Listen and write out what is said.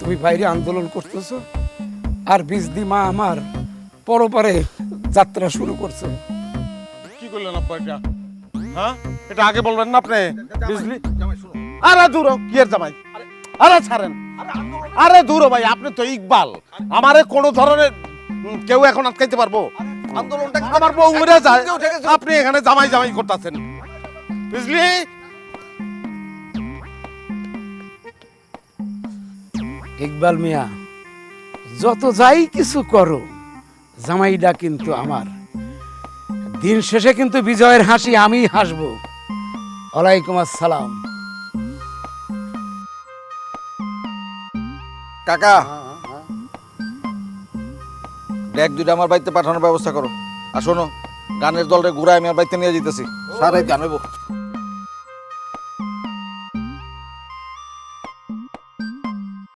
তুমি বাইরে আন্দোলন করতেছো আর বিজদি মা আমার পরপারে যাত্রা শুরু করছে। কি করলেন আব্বা এটা? হ্যাঁ, এটা আগে বলবেন না আপনি? বিজলি আরে দূর হ, কি এর জামাই? আরে ছাড়েন, আরে দূর হ ভাই, আপনি তো ইকবাল, আমারে কোনো ধরনের কেউ এখন আটকাইতে পারবো? আন্দোলনটা আমার বউ মরে যায়, আপনি এখানে জামাই জামাই করতেছেন। বিজলি ইকবাল মিয়া, যত যাই কিছু করো, জামাইটা কিন্তু আমার। দিন শেষে কিন্তু বিজয়ের হাসি আমি হাসবো। ওয়ালাইকুম আসসালাম। কাকা ব্যাগ দুইটা আমার বাড়িতে পাঠানোর ব্যবস্থা করো। আর শোনো, গানের দলরে ঘুরায় আমি আর বাড়িতে নিয়ে যেতেছি। সারাই গান হইব।